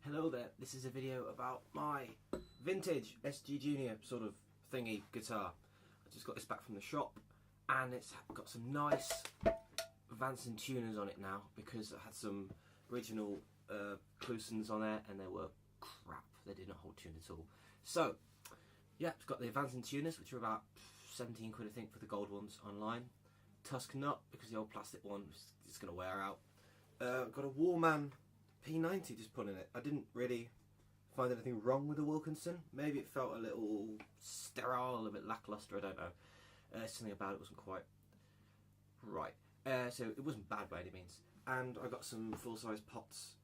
Hello there, this is a video about my vintage SG Junior sort of thingy guitar. I just got this back from the shop and it's got some nice Vanson tuners on it now because I had some original Clusons on there and they were crap, they did not hold tune at all. So yeah, it's got the Vanson tuners which are about 17 quid I think for the gold ones online. Tusk nut because the old plastic one is going to wear out. Got a Warman P90 just put in it. I didn't really find anything wrong with the Wilkinson. Maybe it felt a little sterile, a bit lackluster, I don't know. Something about it wasn't quite right. So it wasn't bad by any means. And I got some full-size pots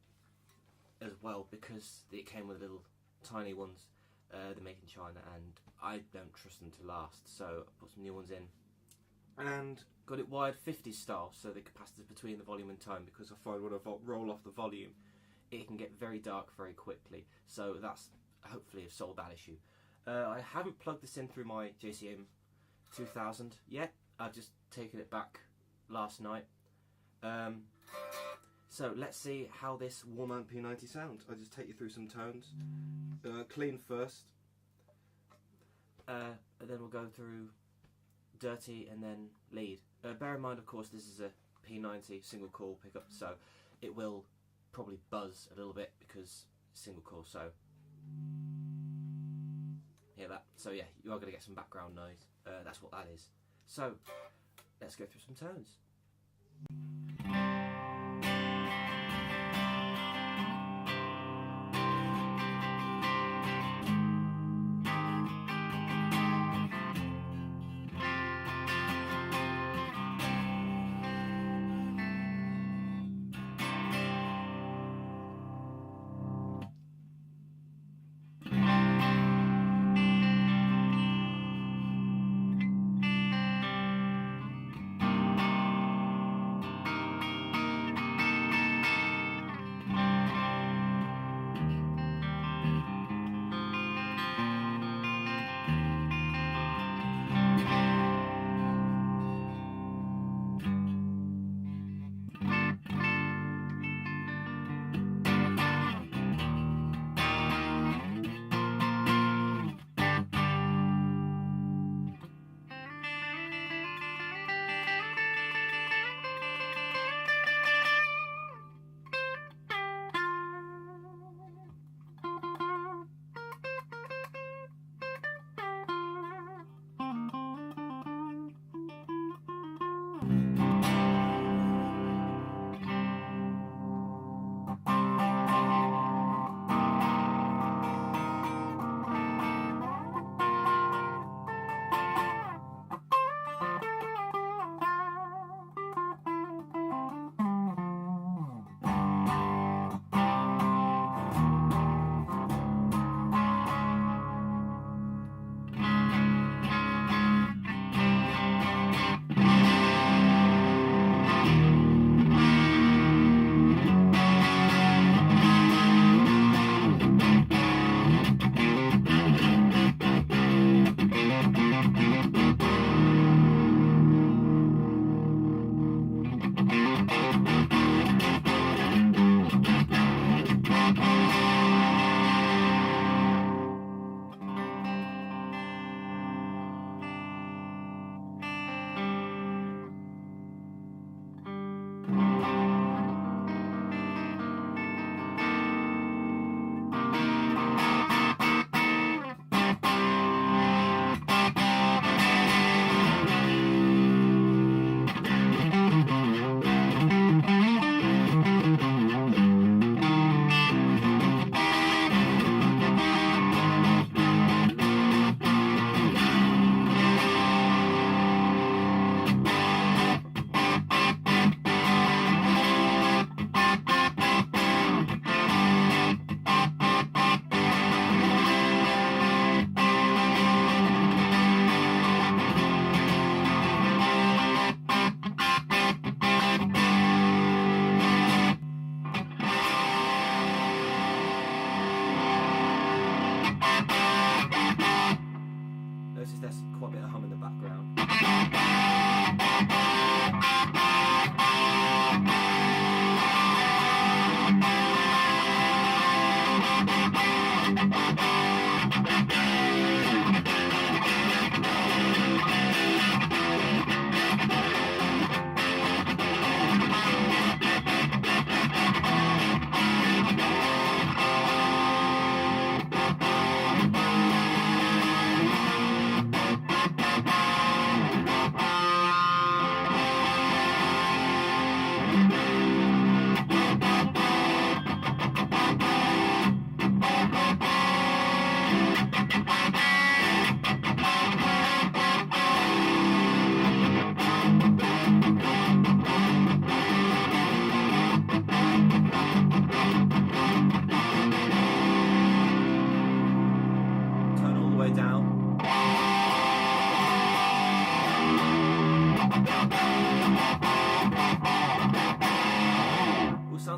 as well because it came with little tiny ones they make in China and I don't trust them to last. So I put some new ones in and got it wired 50 style, so the capacitors between the volume and tone, because I find when I roll off the volume it can get very dark very quickly, so that's hopefully have solved that issue. I haven't plugged this in through my JCM 2000 yet. I've just taken it back last night. So let's see how this Warman P90 sounds. I'll just take you through some tones. Clean first, and then we'll go through dirty and then lead. Bear in mind, of course, this is a P90 single coil pickup, so it will probably buzz a little bit because single coil. So hear that? So yeah, you are going to get some background noise. That's what that is. So let's go through some tones.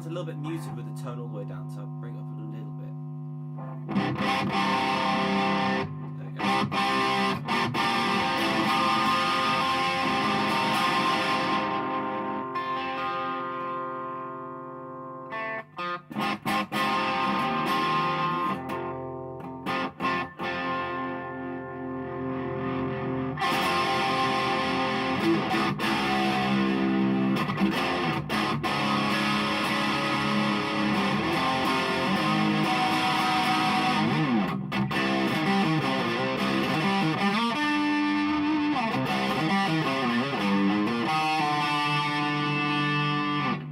sounds a little bit muted with the tone all the way down, so I'll bring it up a little bit. There we go.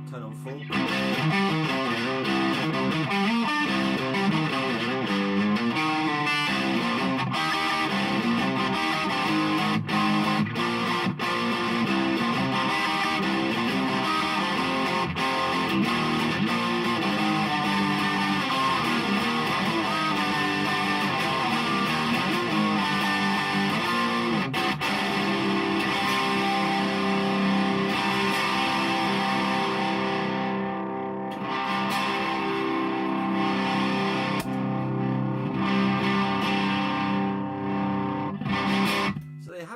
Turn on full.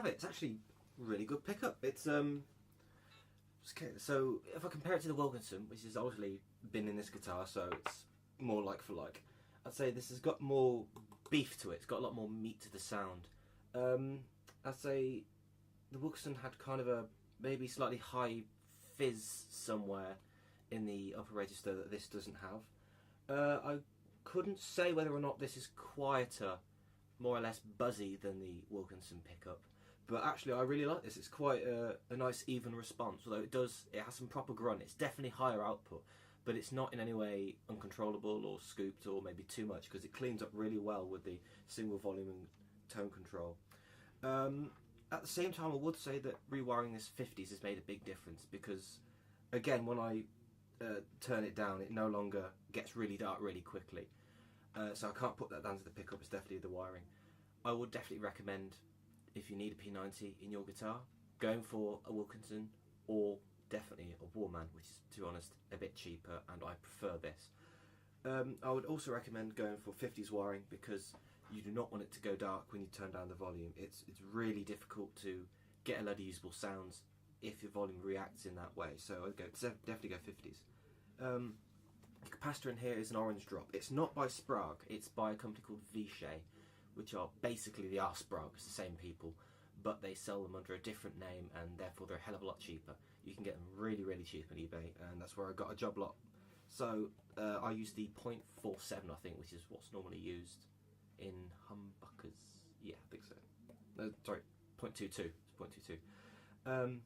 It's actually really good pickup. It's okay, so if I compare it to the Wilkinson, which has obviously been in this guitar, so it's more like for like, I'd say this has got more beef to it. It's got a lot more meat to the sound. I'd say the Wilkinson had kind of a maybe slightly high fizz somewhere in the upper register that this doesn't have. I couldn't say whether or not this is quieter, more or less buzzy than the Wilkinson pickup. But actually, I really like this. It's quite a nice even response. Although it has some proper grunt. It's definitely higher output, but it's not in any way uncontrollable or scooped or maybe too much, because it cleans up really well with the single volume and tone control. At the same time, I would say that rewiring this 50s has made a big difference, because again, when I turn it down, it no longer gets really dark really quickly. So I can't put that down to the pickup. It's definitely the wiring. I would definitely recommend, if you need a P90 in your guitar, going for a Wilkinson or definitely a Warman, which is, to be honest, a bit cheaper, and I prefer this. I would also recommend going for 50s wiring, because you do not want it to go dark when you turn down the volume. It's really difficult to get a lot of usable sounds if your volume reacts in that way. So I'd definitely go 50s. The capacitor in here is an orange drop. It's not by Sprague, it's by a company called Vichy, which are basically the Sprague. It's the same people, but they sell them under a different name, and therefore they're a hell of a lot cheaper. You can get them really, really cheap on eBay, and that's where I got a job lot. So I use the 0.47, I think, which is what's normally used in humbuckers. Yeah, I think so. Sorry, 0.22. It's 0.22.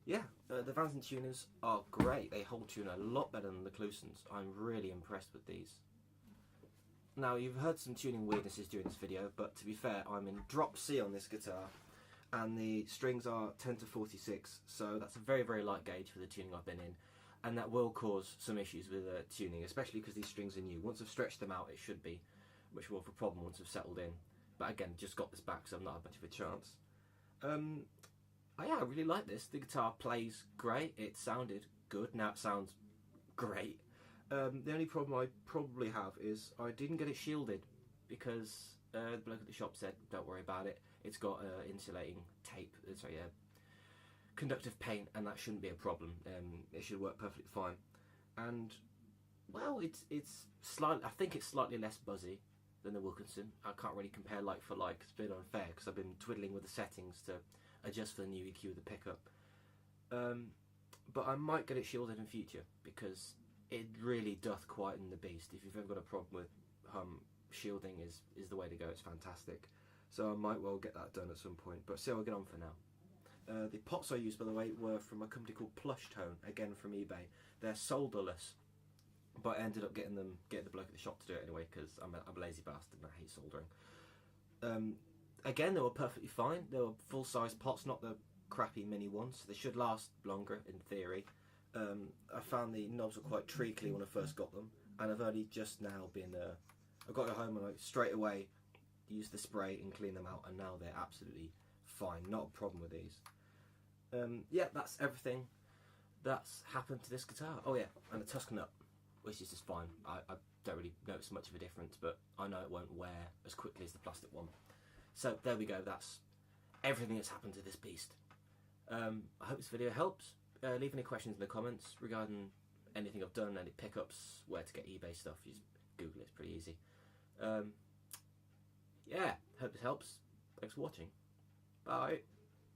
Yeah, the Vans & Tuners are great. They hold tune a lot better than the Klusons. I'm really impressed with these. Now, you've heard some tuning weirdnesses during this video, but to be fair, I'm in drop C on this guitar, and the strings are 10 to 46, so that's a very, very light gauge for the tuning I've been in, and that will cause some issues with tuning, especially because these strings are new. Once I've stretched them out, it should be much more of a problem once I've settled in. But again, just got this back, so I've not had much of a chance. Yeah, I really like this. The guitar plays great. It sounded good. Now it sounds great. The only problem I probably have is I didn't get it shielded, because the bloke at the shop said, don't worry about it. It's got insulating tape, conductive paint, and that shouldn't be a problem. It should work perfectly fine. And, well, it's slightly, I think it's slightly less buzzy than the Wilkinson. I can't really compare like for like. It's a bit unfair, because I've been twiddling with the settings to adjust for the new EQ of the pickup. But I might get it shielded in future, because it really doth quieten the beast. If you've ever got a problem with shielding, is the way to go. It's fantastic. So I might well get that done at some point, but see how I get on for now. The pots I used, by the way, were from a company called Plush Tone, again from eBay. They're solderless, but I ended up getting the bloke at the shop to do it anyway, because I'm a lazy bastard and I hate soldering. Again, they were perfectly fine. They were full-size pots, not the crappy mini ones. They should last longer, in theory. I found the knobs were quite treacly when I first got them, and I've only just now been... I got it home and I straight away used the spray and cleaned them out, and now they're absolutely fine. Not a problem with these. Yeah, that's everything that's happened to this guitar. Oh yeah, and a Tuscan nut. which is just fine. I don't really notice much of a difference, but I know it won't wear as quickly as the plastic one. So there we go, that's everything that's happened to this beast. I hope this video helps. Leave any questions in the comments regarding anything I've done, any pickups, where to get eBay stuff. You just Google it, it's pretty easy. Yeah, hope this helps. Thanks for watching. Bye.